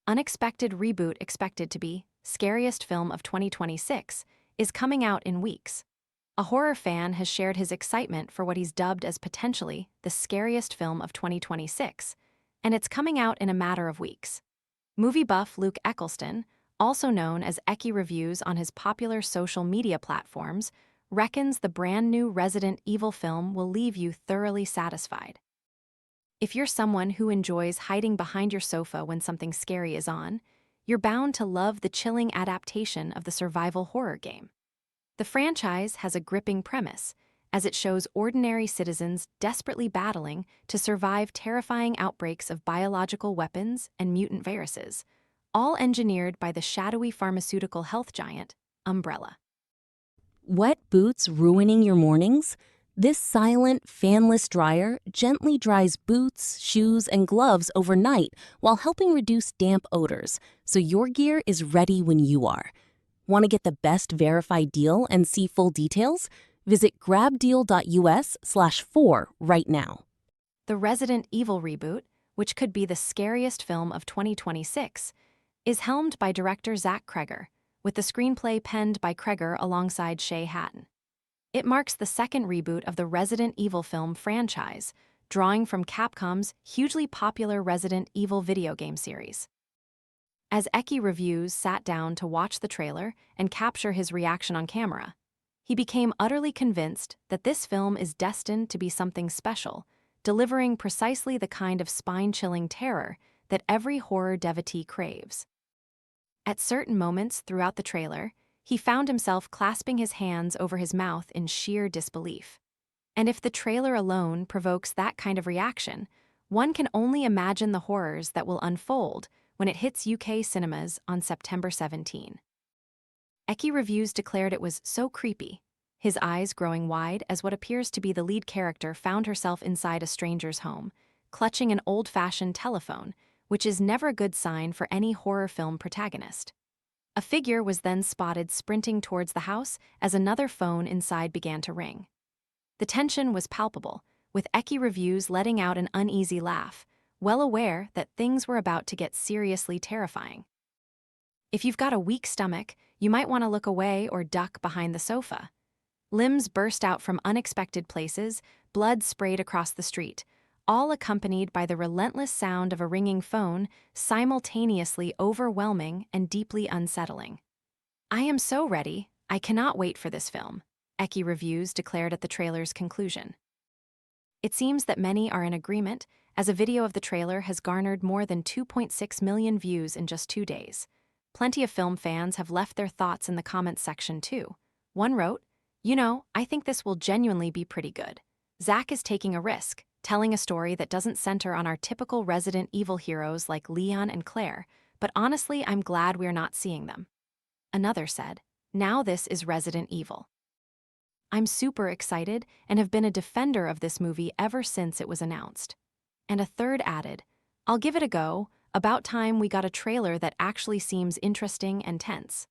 unexpected reboot expected to be scariest film of 2026 is coming out in weeks. A horror fan has shared his excitement for what he's dubbed as potentially the scariest film of 2026, and it's coming out in a matter of weeks. Movie buff Luke Eccleston, also known as Eki Reviews on his popular social media platforms, reckons the brand new Resident Evil film will leave you thoroughly satisfied. If you're someone who enjoys hiding behind your sofa when something scary is on, you're bound to love the chilling adaptation of the survival horror game. The franchise has a gripping premise, as it shows ordinary citizens desperately battling to survive terrifying outbreaks of biological weapons and mutant viruses, all engineered by the shadowy pharmaceutical health giant, Umbrella. Wet boots ruining your mornings? This silent, fanless dryer gently dries boots, shoes, and gloves overnight while helping reduce damp odors, so your gear is ready when you are. Want to get the best verified deal and see full details? Visit grabdeal.us/4 right now. The Resident Evil reboot, which could be the scariest film of 2026, is helmed by director Zach Kreger, with the screenplay penned by Kreger alongside Shay Hatton. It marks the second reboot of the Resident Evil film franchise, drawing from Capcom's hugely popular Resident Evil video game series. As Eki Reviews sat down to watch the trailer and capture his reaction on camera, he became utterly convinced that this film is destined to be something special, delivering precisely the kind of spine-chilling terror that every horror devotee craves. At certain moments throughout the trailer, he found himself clasping his hands over his mouth in sheer disbelief. And if the trailer alone provokes that kind of reaction, one can only imagine the horrors that will unfold when it hits UK cinemas on September 17. Eki Reviews declared it was so creepy, his eyes growing wide as what appears to be the lead character found herself inside a stranger's home, clutching an old-fashioned telephone, which is never a good sign for any horror film protagonist. A figure was then spotted sprinting towards the house as another phone inside began to ring. The tension was palpable, with Eki Reviews letting out an uneasy laugh, well aware that things were about to get seriously terrifying. If you've got a weak stomach, you might want to look away or duck behind the sofa. Limbs burst out from unexpected places, blood sprayed across the street, all accompanied by the relentless sound of a ringing phone, simultaneously overwhelming and deeply unsettling. "I am so ready, I cannot wait for this film," Eki Reviews declared at the trailer's conclusion. It seems that many are in agreement, as a video of the trailer has garnered more than 2.6 million views in just 2 days. Plenty of film fans have left their thoughts in the comments section too. One wrote, I think this will genuinely be pretty good. Zach is taking a risk, telling a story that doesn't center on our typical Resident Evil heroes like Leon and Claire, but honestly, I'm glad we're not seeing them." Another said, "Now this is Resident Evil. I'm super excited and have been a defender of this movie ever since it was announced." And a third added, "I'll give it a go, about time we got a trailer that actually seems interesting and tense."